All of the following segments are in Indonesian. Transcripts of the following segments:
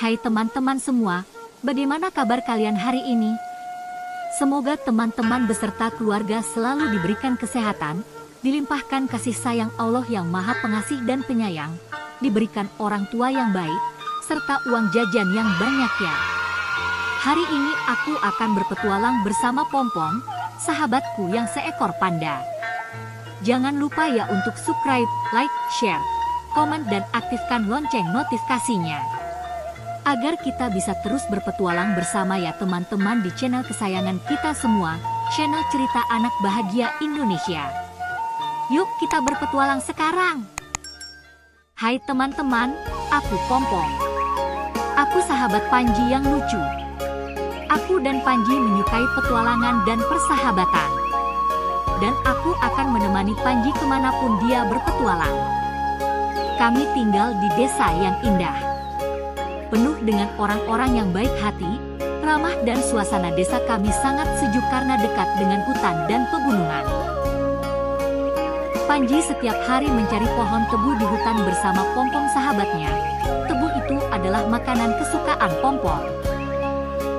Hai teman-teman semua, bagaimana kabar kalian hari ini? Semoga teman-teman beserta keluarga selalu diberikan kesehatan, dilimpahkan kasih sayang Allah yang Maha Pengasih dan Penyayang, diberikan orang tua yang baik, serta uang jajan yang banyak ya. Hari ini aku akan berpetualang bersama Pompom, sahabatku yang seekor panda. Jangan lupa ya untuk subscribe, like, share, komen dan aktifkan lonceng notifikasinya. Agar kita bisa terus berpetualang bersama ya teman-teman di channel kesayangan kita semua, channel Cerita Anak Bahagia Indonesia. Yuk kita berpetualang sekarang. Hai teman-teman, aku Pompom. Aku sahabat Panji yang lucu. Aku dan Panji menyukai petualangan dan persahabatan. Dan aku akan menemani Panji kemanapun dia berpetualang. Kami tinggal di desa yang indah, penuh dengan orang-orang yang baik hati, ramah dan suasana desa kami sangat sejuk karena dekat dengan hutan dan pegunungan. Panji setiap hari mencari pohon tebu di hutan bersama Pompom sahabatnya. Tebu itu adalah makanan kesukaan Pompom.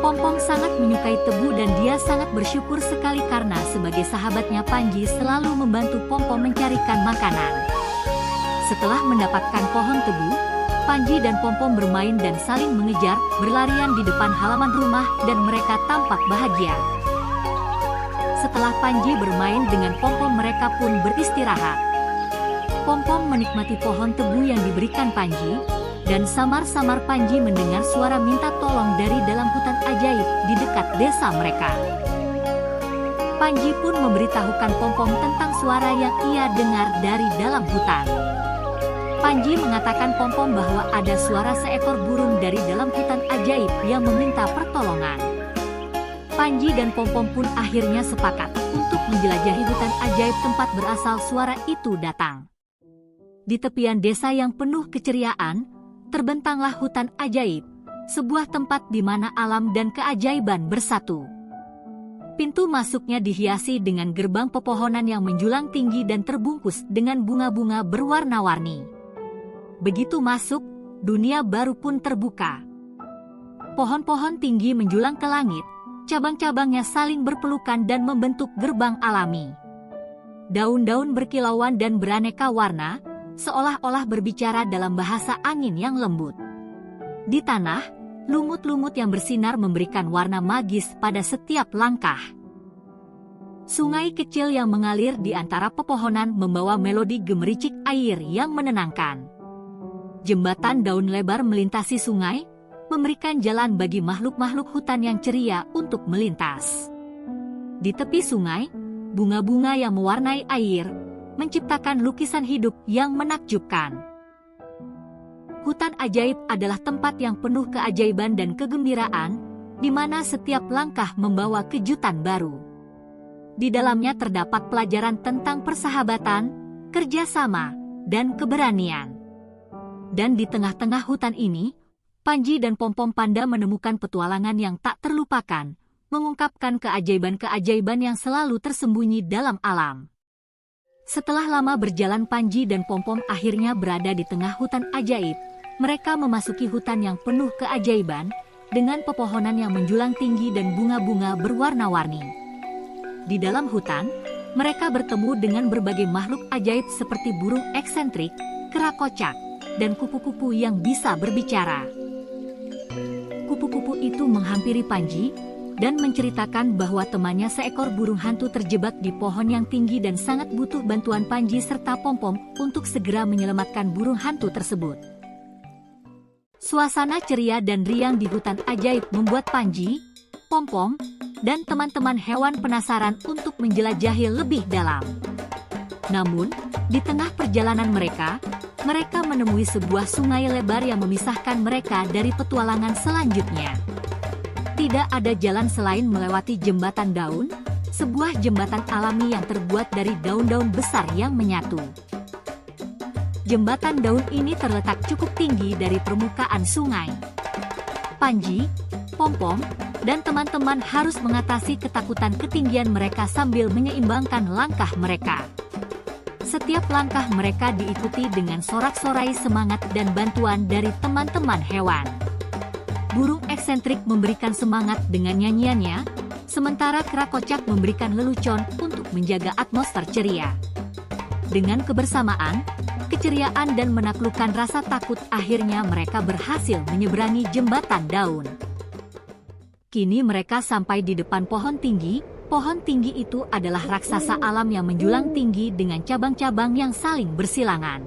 Pompom sangat menyukai tebu dan dia sangat bersyukur sekali karena sebagai sahabatnya Panji selalu membantu Pompom mencarikan makanan. Setelah mendapatkan pohon tebu, Panji dan Pompom bermain dan saling mengejar, berlarian di depan halaman rumah dan mereka tampak bahagia. Setelah Panji bermain dengan Pompom mereka pun beristirahat. Pompom menikmati pohon tebu yang diberikan Panji, dan samar-samar Panji mendengar suara minta tolong dari dalam hutan ajaib di dekat desa mereka. Panji pun memberitahukan Pompom tentang suara yang ia dengar dari dalam hutan. Panji mengatakan Pompom bahwa ada suara seekor burung dari dalam hutan ajaib yang meminta pertolongan. Panji dan Pompom pun akhirnya sepakat untuk menjelajahi hutan ajaib tempat berasal suara itu datang. Di tepian desa yang penuh keceriaan, terbentanglah hutan ajaib, sebuah tempat di mana alam dan keajaiban bersatu. Pintu masuknya dihiasi dengan gerbang pepohonan yang menjulang tinggi dan terbungkus dengan bunga-bunga berwarna-warni. Begitu masuk, dunia baru pun terbuka. Pohon-pohon tinggi menjulang ke langit, cabang-cabangnya saling berpelukan dan membentuk gerbang alami. Daun-daun berkilauan dan beraneka warna, seolah-olah berbicara dalam bahasa angin yang lembut. Di tanah, lumut-lumut yang bersinar memberikan warna magis pada setiap langkah. Sungai kecil yang mengalir di antara pepohonan membawa melodi gemericik air yang menenangkan. Jembatan daun lebar melintasi sungai, memberikan jalan bagi makhluk-makhluk hutan yang ceria untuk melintas. Di tepi sungai, bunga-bunga yang mewarnai air, menciptakan lukisan hidup yang menakjubkan. Hutan ajaib adalah tempat yang penuh keajaiban dan kegembiraan, di mana setiap langkah membawa kejutan baru. Di dalamnya terdapat pelajaran tentang persahabatan, kerjasama, dan keberanian. Dan di tengah-tengah hutan ini, Panji dan Pompom Panda menemukan petualangan yang tak terlupakan, mengungkapkan keajaiban-keajaiban yang selalu tersembunyi dalam alam. Setelah lama berjalan Panji dan Pompom akhirnya berada di tengah hutan ajaib. Mereka memasuki hutan yang penuh keajaiban, dengan pepohonan yang menjulang tinggi dan bunga-bunga berwarna-warni. Di dalam hutan, mereka bertemu dengan berbagai makhluk ajaib seperti burung eksentrik, kera kocak, dan kupu-kupu yang bisa berbicara. Kupu-kupu itu menghampiri Panji dan menceritakan bahwa temannya seekor burung hantu terjebak di pohon yang tinggi dan sangat butuh bantuan Panji serta Pompom untuk segera menyelamatkan burung hantu tersebut. Suasana ceria dan riang di hutan ajaib membuat Panji, Pompom, dan teman-teman hewan penasaran untuk menjelajahi lebih dalam. Namun, di tengah perjalanan mereka menemui sebuah sungai lebar yang memisahkan mereka dari petualangan selanjutnya. Tidak ada jalan selain melewati jembatan daun, sebuah jembatan alami yang terbuat dari daun-daun besar yang menyatu. Jembatan daun ini terletak cukup tinggi dari permukaan sungai. Panji, Pompom, dan teman-teman harus mengatasi ketakutan ketinggian mereka sambil menyeimbangkan langkah mereka. Setiap langkah mereka diikuti dengan sorak-sorai semangat dan bantuan dari teman-teman hewan. Burung eksentrik memberikan semangat dengan nyanyiannya, sementara kera kocak memberikan lelucon untuk menjaga atmosfer ceria. Dengan kebersamaan, keceriaan dan menaklukkan rasa takut, akhirnya mereka berhasil menyeberangi jembatan daun. Kini mereka sampai di depan pohon tinggi. Pohon tinggi itu adalah raksasa alam yang menjulang tinggi dengan cabang-cabang yang saling bersilangan.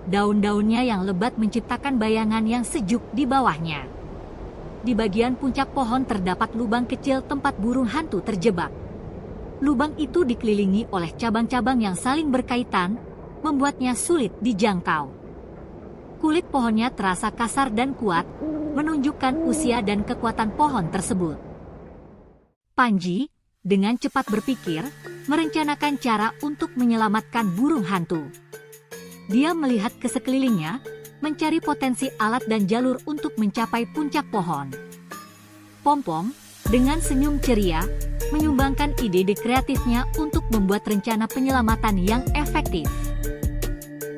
Daun-daunnya yang lebat menciptakan bayangan yang sejuk di bawahnya. Di bagian puncak pohon terdapat lubang kecil tempat burung hantu terjebak. Lubang itu dikelilingi oleh cabang-cabang yang saling berkaitan, membuatnya sulit dijangkau. Kulit pohonnya terasa kasar dan kuat, menunjukkan usia dan kekuatan pohon tersebut. Panji, dengan cepat berpikir, merencanakan cara untuk menyelamatkan burung hantu. Dia melihat ke sekelilingnya, mencari potensi alat dan jalur untuk mencapai puncak pohon. Pom-pom, dengan senyum ceria, menyumbangkan ide-ide kreatifnya untuk membuat rencana penyelamatan yang efektif.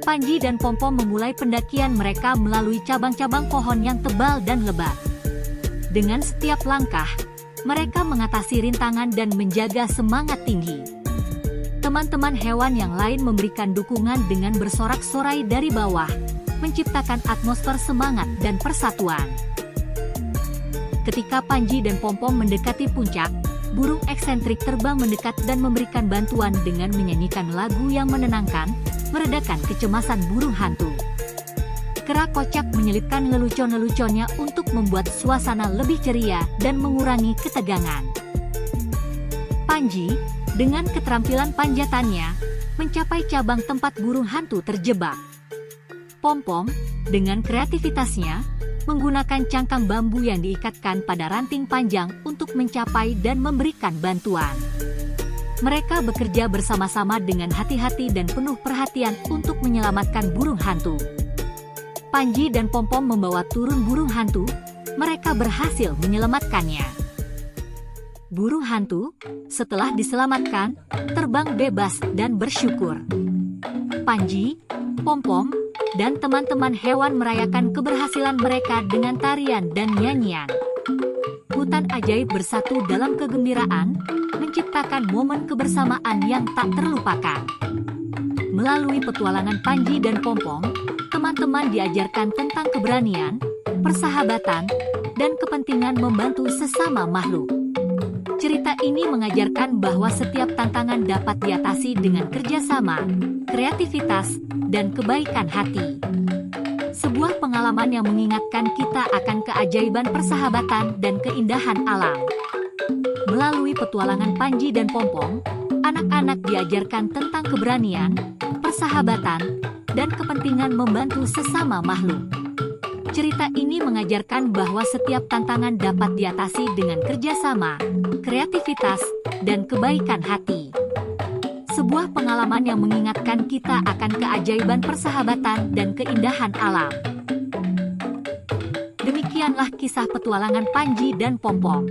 Panji dan Pom-pom memulai pendakian mereka melalui cabang-cabang pohon yang tebal dan lebat. Dengan setiap langkah, mereka mengatasi rintangan dan menjaga semangat tinggi. Teman-teman hewan yang lain memberikan dukungan dengan bersorak-sorai dari bawah, menciptakan atmosfer semangat dan persatuan. Ketika Panji dan Pom-pom mendekati puncak, burung eksentrik terbang mendekat dan memberikan bantuan dengan menyanyikan lagu yang menenangkan, meredakan kecemasan burung hantu. Kera kocak menyelipkan lelucon-leluconnya untuk membuat suasana lebih ceria dan mengurangi ketegangan. Panji, dengan keterampilan panjatannya, mencapai cabang tempat burung hantu terjebak. Pom-pom, dengan kreativitasnya, menggunakan cangkang bambu yang diikatkan pada ranting panjang untuk mencapai dan memberikan bantuan. Mereka bekerja bersama-sama dengan hati-hati dan penuh perhatian untuk menyelamatkan burung hantu. Panji dan Pom-pom membawa turun burung hantu, mereka berhasil menyelamatkannya. Burung hantu, setelah diselamatkan, terbang bebas dan bersyukur. Panji, Pom-pom, dan teman-teman hewan merayakan keberhasilan mereka dengan tarian dan nyanyian. Hutan ajaib bersatu dalam kegembiraan, menciptakan momen kebersamaan yang tak terlupakan. Melalui petualangan Panji dan Pom-pom, teman-teman diajarkan tentang keberanian, persahabatan, dan kepentingan membantu sesama makhluk. Cerita ini mengajarkan bahwa setiap tantangan dapat diatasi dengan kerjasama, kreativitas, dan kebaikan hati. Sebuah pengalaman yang mengingatkan kita akan keajaiban persahabatan dan keindahan alam. Melalui petualangan Panji dan Pom-pom, anak-anak diajarkan tentang keberanian, persahabatan, dan kepentingan membantu sesama makhluk. Cerita ini mengajarkan bahwa setiap tantangan dapat diatasi dengan kerjasama, kreativitas, dan kebaikan hati. Sebuah pengalaman yang mengingatkan kita akan keajaiban persahabatan dan keindahan alam. Demikianlah kisah petualangan Panji dan Pom-pom.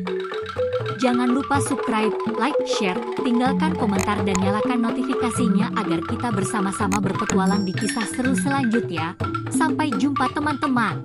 Jangan lupa subscribe, like, share, tinggalkan komentar dan nyalakan notifikasinya agar kita bersama-sama berpetualang di kisah seru selanjutnya. Sampai jumpa teman-teman.